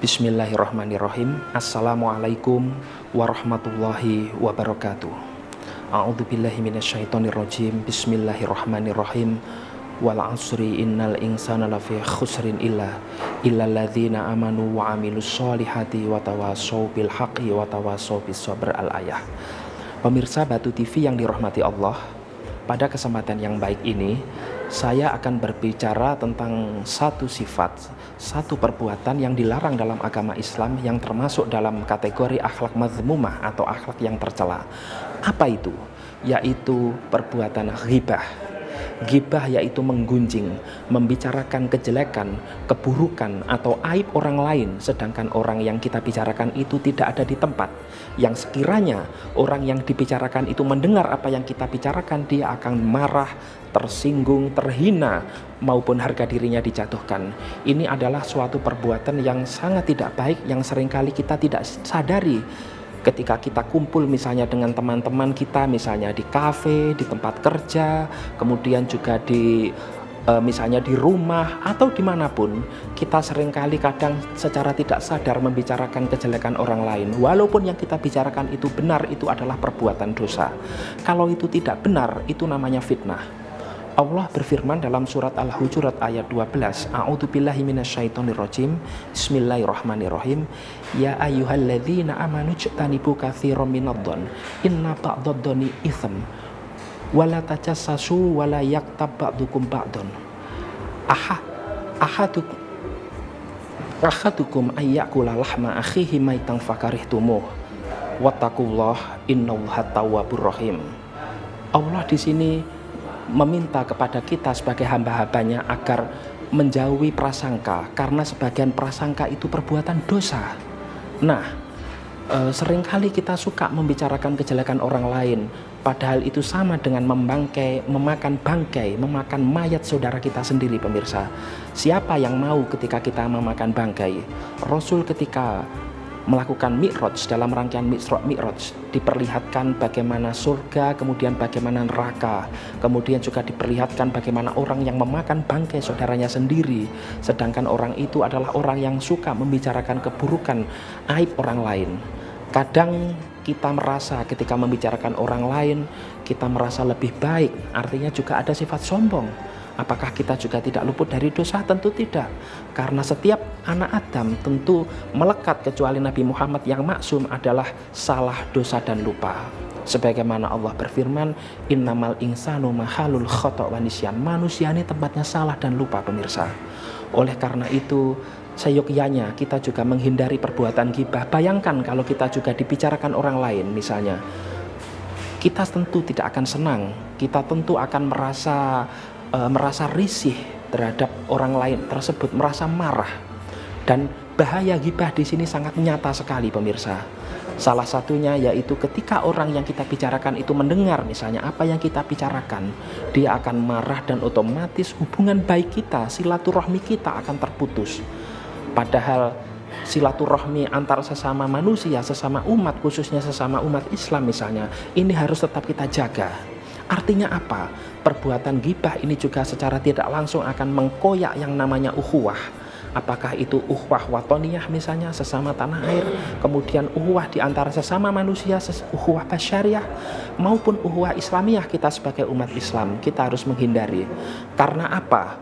Bismillahirrahmanirrahim. Assalamualaikum warahmatullahi wabarakatuh. A'udzubillahi minasyaitonirrajim. Bismillahirrahmanirrahim. Wal 'asri innal insana lafi khusrin illal ladzina amanu wa 'amilus sholihati wa tawassaw bil haqqi wa tawassaw bis sabr al-ayah. Pemirsa Batu TV yang dirahmati Allah, pada kesempatan yang baik ini saya akan berbicara tentang satu sifat, satu perbuatan yang dilarang dalam agama Islam yang termasuk dalam kategori akhlak mazmumah atau akhlak yang tercela. Apa itu? Yaitu perbuatan ghibah. Ghibah yaitu menggunjing, membicarakan kejelekan, keburukan atau aib orang lain, sedangkan orang yang kita bicarakan itu tidak ada di tempat. Yang sekiranya orang yang dibicarakan itu mendengar apa yang kita bicarakan, dia akan marah, tersinggung, terhina, maupun harga dirinya dijatuhkan. Ini adalah suatu perbuatan yang sangat tidak baik, yang seringkali kita tidak sadari. Ketika kita kumpul misalnya dengan teman-teman kita, misalnya di kafe, di tempat kerja, kemudian juga misalnya di rumah atau dimanapun, kita seringkali kadang secara tidak sadar membicarakan kejelekan orang lain. Walaupun yang kita bicarakan itu benar, itu adalah perbuatan dosa. Kalau itu tidak benar, itu namanya fitnah. Allah berfirman dalam surat Al-Hujurat ayat 12, A'udzubillahi minasyaitonirrajim. Bismillahirrahmanirrahim. Ya ayyuhalladzina amanu jtanibu katsiran minadh-dhon inna ba'dadh-dhoni itsm wala tajassasu wala yaktab ba'dukum ba'don. Ahadukum ayyakula lahma akhihi maitan fakarihtumuh wattaqullah innallaha tawwabur rahim. Allah di sini meminta kepada kita sebagai hamba-hambanya agar menjauhi prasangka, karena sebagian prasangka itu perbuatan dosa. Nah, seringkali kita suka membicarakan kejelekan orang lain, padahal itu sama dengan memakan bangkai, memakan mayat saudara kita sendiri. Pemirsa, siapa yang mau ketika kita memakan bangkai? Rasul ketika melakukan mi'raj, dalam rangkaian mi'raj diperlihatkan bagaimana surga, kemudian bagaimana neraka, kemudian juga diperlihatkan bagaimana orang yang memakan bangkai saudaranya sendiri, sedangkan orang itu adalah orang yang suka membicarakan keburukan, aib orang lain. Kadang kita merasa ketika membicarakan orang lain kita merasa lebih baik, artinya juga ada sifat sombong. Apakah kita juga tidak luput dari dosa? Tentu tidak. Karena setiap anak Adam tentu melekat, kecuali Nabi Muhammad yang maksum adalah salah, dosa dan lupa. Sebagaimana Allah berfirman, innamal insanu mahalul khata' wa nisyan. Manusia ini tempatnya salah dan lupa, pemirsa. Oleh karena itu, seyogyanya kita juga menghindari perbuatan ghibah. Bayangkan kalau kita juga dibicarakan orang lain misalnya. Kita tentu tidak akan senang. Kita tentu akan merasa risih terhadap orang lain tersebut, merasa marah. Dan bahaya ghibah di sini sangat nyata sekali, pemirsa. Salah satunya yaitu ketika orang yang kita bicarakan itu mendengar misalnya apa yang kita bicarakan, dia akan marah dan otomatis hubungan baik kita, silaturahmi kita akan terputus. Padahal silaturahmi antar sesama manusia, sesama umat, khususnya sesama umat Islam misalnya, ini harus tetap kita jaga. Artinya apa? Perbuatan ghibah ini juga secara tidak langsung akan mengkoyak yang namanya ukhuwah. Apakah itu ukhuwah watoniyah misalnya, sesama tanah air, kemudian ukhuwah di antara sesama manusia, ukhuwah basyariah, maupun ukhuwah islamiyah kita sebagai umat Islam, kita harus menghindari. Karena apa?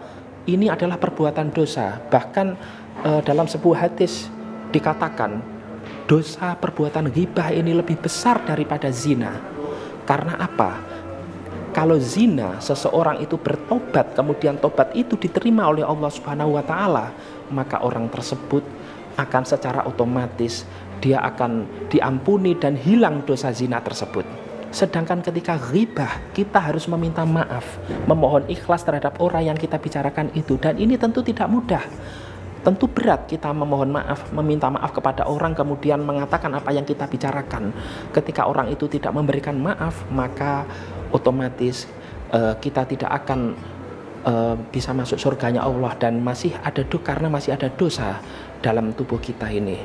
Ini adalah perbuatan dosa. Bahkan dalam sebuah hadis dikatakan dosa perbuatan ghibah ini lebih besar daripada zina. Karena apa? Kalau zina, seseorang itu bertobat, kemudian tobat itu diterima oleh Allah Subhanahu wa Ta'ala, maka orang tersebut akan secara otomatis dia akan diampuni dan hilang dosa zina tersebut. Sedangkan ketika ghibah, kita harus meminta maaf, memohon ikhlas terhadap orang yang kita bicarakan itu, dan ini tentu tidak mudah. Tentu berat kita memohon maaf, meminta maaf kepada orang, kemudian mengatakan apa yang kita bicarakan. Ketika orang itu tidak memberikan maaf, maka otomatis kita tidak akan bisa masuk surganya Allah, dan karena masih ada dosa dalam tubuh kita ini.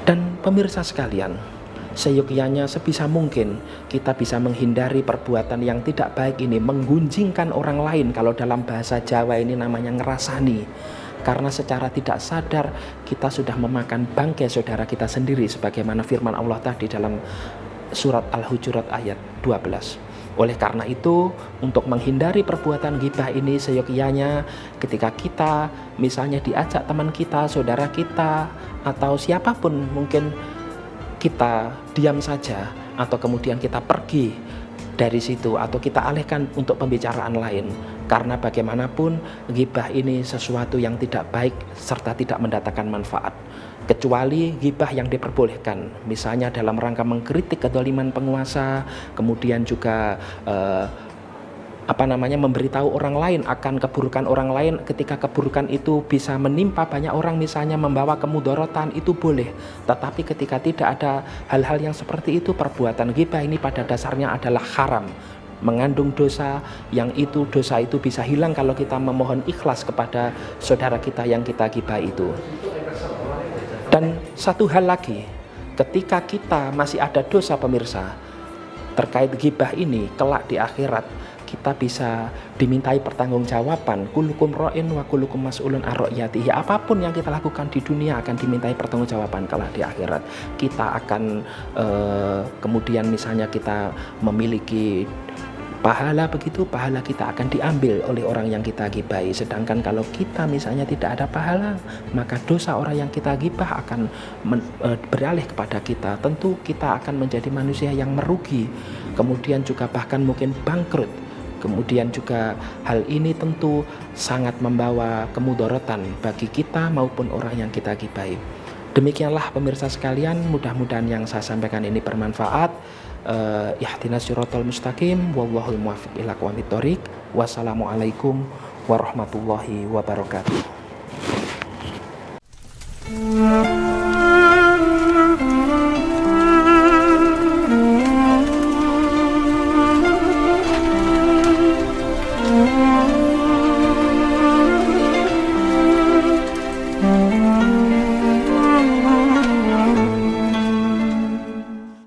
Dan pemirsa sekalian, seyogyanya sebisa mungkin kita bisa menghindari perbuatan yang tidak baik ini, menggunjingkan orang lain. Kalau dalam bahasa Jawa ini namanya ngerasani. karena secara tidak sadar kita sudah memakan bangkai saudara kita sendiri, sebagaimana firman Allah tadi dalam surat Al-Hujurat ayat 12. Oleh karena itu, untuk menghindari perbuatan ghibah ini, seyogyanya ketika kita misalnya diajak teman kita, saudara kita, atau siapapun, mungkin kita diam saja atau kemudian kita pergi dari situ atau kita alihkan untuk pembicaraan lain, karena bagaimanapun ghibah ini sesuatu yang tidak baik serta tidak mendatangkan manfaat, kecuali ghibah yang diperbolehkan, misalnya dalam rangka mengkritik kezaliman penguasa, kemudian juga memberitahu orang lain akan keburukan orang lain ketika keburukan itu bisa menimpa banyak orang, misalnya membawa kemudorotan, itu boleh. Tetapi ketika tidak ada hal-hal yang seperti itu, perbuatan ghibah ini pada dasarnya adalah haram, mengandung dosa, yang itu dosa itu bisa hilang kalau kita memohon ikhlas kepada saudara kita yang kita ghibah itu. Dan satu hal lagi, ketika kita masih ada dosa pemirsa terkait ghibah ini, kelak di akhirat kita bisa dimintai pertanggungjawaban. Kullukum ra'in wa kullukum mas'ulun an ra'iyatihi. Apapun yang kita lakukan di dunia akan dimintai pertanggungjawaban kelak di akhirat. Kita akan kemudian misalnya kita memiliki pahala, begitu pahala kita akan diambil oleh orang yang kita gibahi. Sedangkan kalau kita misalnya tidak ada pahala, maka dosa orang yang kita gibah akan beralih kepada kita. Tentu kita akan menjadi manusia yang merugi, kemudian juga bahkan mungkin bangkrut. Kemudian juga hal ini tentu sangat membawa kemudaratan bagi kita maupun orang yang kita gibahi. Demikianlah pemirsa sekalian, mudah-mudahan yang saya sampaikan ini bermanfaat. Ihdinas siratal mustaqim, wallahul muwaffiq ila aqwamit thoriq. Wassalamualaikum warahmatullahi wabarakatuh.